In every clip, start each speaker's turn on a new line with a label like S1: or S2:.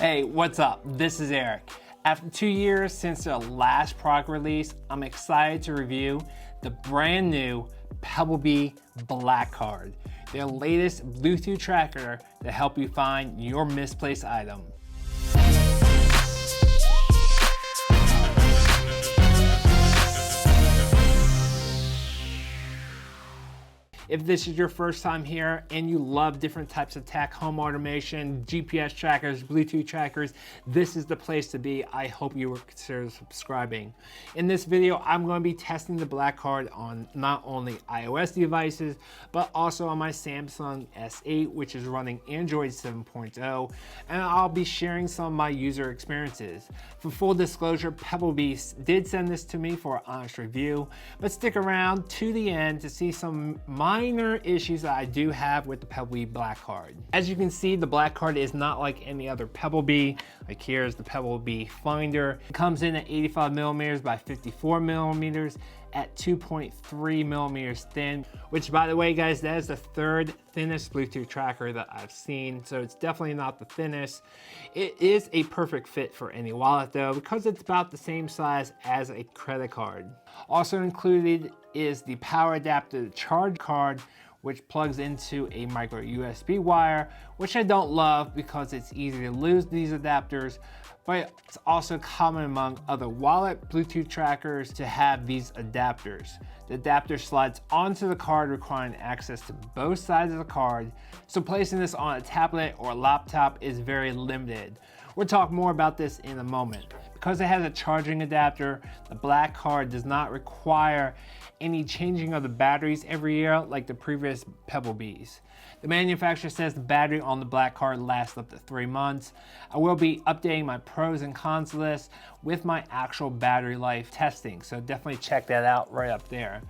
S1: Hey, what's up? This is Eric. After 2 years since their last product release, I'm excited to review the brand new Pebblebee Blackcard, their latest Bluetooth tracker to help you find your misplaced item. If this is your first time here and you love different types of tech, home automation, GPS trackers, Bluetooth trackers, this is the place to be. I hope you will consider subscribing. In this video, I'm going to be testing the Blackcard on not only iOS devices, but also on my Samsung S8, which is running Android 7.0, and I'll be sharing some of my user experiences. For full disclosure, PebbleBee did send this to me for an honest review, but stick around to the end to see some minor issues that I do have with the Pebblebee Blackcard. As you can see, the Blackcard is not like any other Pebblebee. Like here's the PebbleBee Finder. It comes in at 85 millimeters by 54 millimeters at 2.3 millimeters thin, which by the way, guys, that is the third thinnest Bluetooth tracker that I've seen. So it's definitely not the thinnest. It is a perfect fit for any wallet though, because it's about the same size as a credit card. Also included is the power adapter to charge card, which plugs into a micro USB wire, which I don't love because it's easy to lose these adapters, but it's also common among other wallet Bluetooth trackers to have these adapters. The adapter slides onto the card, requiring access to both sides of the card, so placing this on a tablet or laptop is very limited. We'll talk more about this in a moment. Because it has a charging adapter, the Blackcard does not require any changing of the batteries every year like the previous Pebblebees. The manufacturer says the battery on the Blackcard lasts up to 3 months. I will be updating my pros and cons list with my actual battery life testing, so definitely check that out right up there.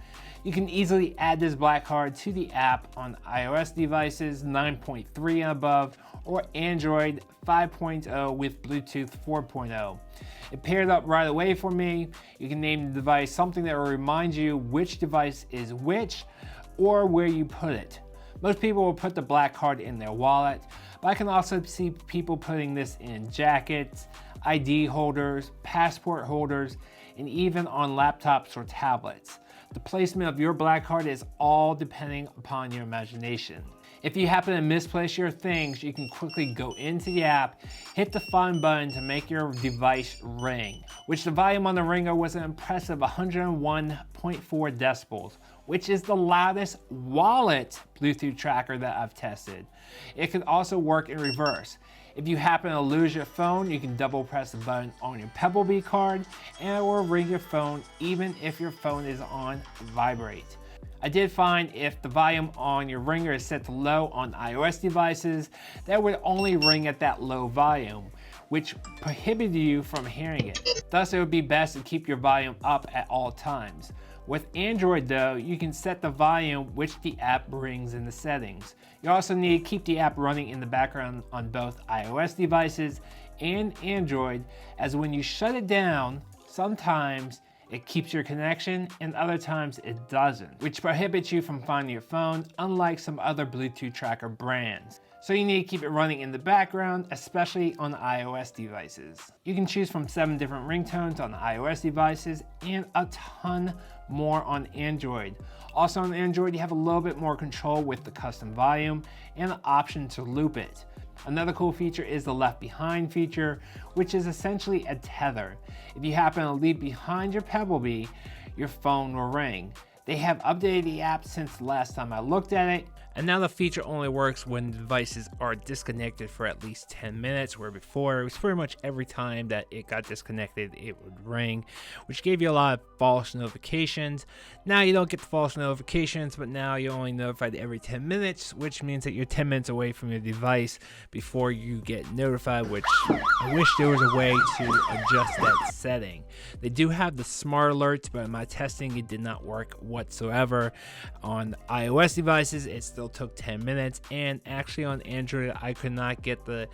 S1: You can easily add this Blackcard to the app on iOS devices 9.3 and above, or Android 5.0 with Bluetooth 4.0. It paired up right away for me. You can name the device something that will remind you which device is which or where you put it. Most people will put the Blackcard in their wallet, but I can also see people putting this in jackets, ID holders, passport holders, and even on laptops or tablets. The placement of your Blackcard is all depending upon your imagination. If you happen to misplace your things, you can quickly go into the app, hit the find button to make your device ring, which the volume on the ringer was an impressive 101.4 decibels, which is the loudest wallet Bluetooth tracker that I've tested. It can also work in reverse. If you happen to lose your phone, you can double press the button on your Pebblebee card and it will ring your phone even if your phone is on vibrate. I did find if the volume on your ringer is set to low on iOS devices, that would only ring at that low volume, which prohibited you from hearing it. Thus, it would be best to keep your volume up at all times. With Android though, you can set the volume which the app brings in the settings. You also need to keep the app running in the background on both iOS devices and Android, as when you shut it down, sometimes it keeps your connection and other times it doesn't, which prohibits you from finding your phone, unlike some other Bluetooth tracker brands. So you need to keep it running in the background, especially on iOS devices. You can choose from 7 different ringtones on iOS devices and a ton more on Android. Also on Android, you have a little bit more control with the custom volume and the option to loop it. Another cool feature is the left behind feature, which is essentially a tether. If you happen to leave behind your Pebblebee, your phone will ring. They have updated the app since the last time I looked at it, and now the feature only works when devices are disconnected for at least 10 minutes, where before it was pretty much every time that it got disconnected it would ring, which gave you a lot of false notifications. Now you don't get the false notifications, but now you're only notified every 10 minutes, which means that you're 10 minutes away from your device before you get notified, which I wish there was a way to adjust that setting. They do have the smart alerts, but in my testing it did not work whatsoever. On iOS devices it still took 10 minutes, and actually on Android I could not get the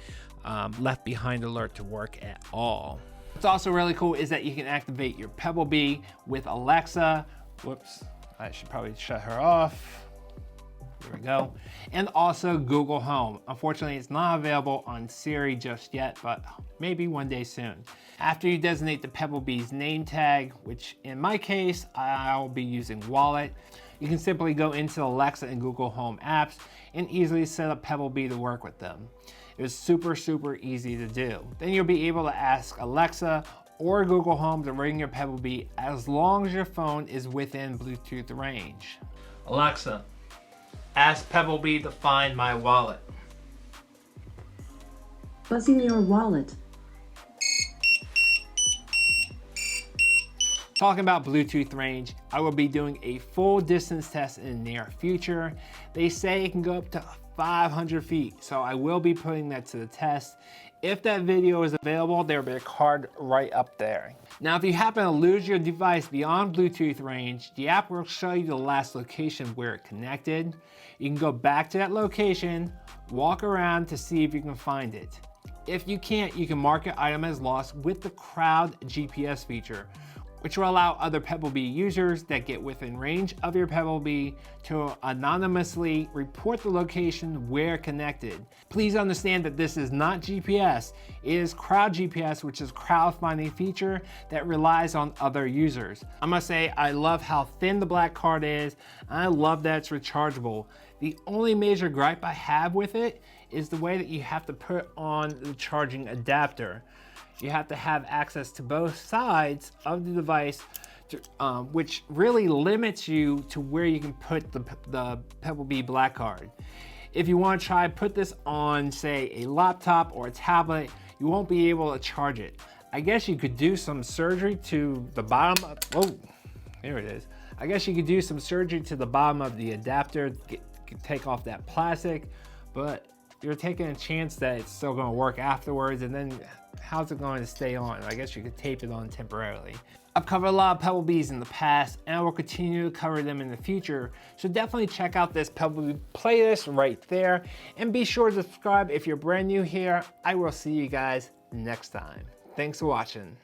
S1: left behind alert to work at all. What's also really cool is that you can activate your Pebblebee with Alexa. Whoops, I should probably shut her off. There we go. And also Google Home. Unfortunately, it's not available on Siri just yet, but maybe one day soon. After you designate the Pebblebee's name tag, which in my case, I'll be using Wallet, you can simply go into Alexa and Google Home apps and easily set up Pebblebee to work with them. It's super easy to do. Then you'll be able to ask Alexa or Google Home to ring your Pebblebee as long as your phone is within Bluetooth range. Alexa, ask Pebblebee to find my wallet.
S2: Buzzing your wallet.
S1: Talking about Bluetooth range, I will be doing a full distance test in the near future. They say it can go up to 500 feet, so I will be putting that to the test. If that video is available, there will be a card right up there. Now, if you happen to lose your device beyond Bluetooth range, the app will show you the last location where it connected. You can go back to that location, walk around to see if you can find it. If you can't, you can mark your item as lost with the Crowd GPS feature, which will allow other Pebblebee users that get within range of your Pebblebee to anonymously report the location where connected. Please understand that this is not GPS. It is Crowd GPS, which is a crowdfunding feature that relies on other users. I must say, I love how thin the black card is. I love that it's rechargeable. The only major gripe I have with it is the way that you have to put on the charging adapter. You have to have access to both sides of the device, which really limits you to where you can put the Pebblebee Blackcard. If you want to try put this on, say, a laptop or a tablet, you won't be able to charge it. I guess you could do some surgery to the bottom of, oh, here it is. I guess you could do some surgery to the bottom of the adapter, take off that plastic, but you're taking a chance that it's still going to work afterwards, and then how's it going to stay on? I guess you could tape it on temporarily. I've covered a lot of Pebblebees in the past, and I will continue to cover them in the future, so definitely check out this Pebblebee playlist right there, and be sure to subscribe if you're brand new here. I will see you guys next time. Thanks for watching.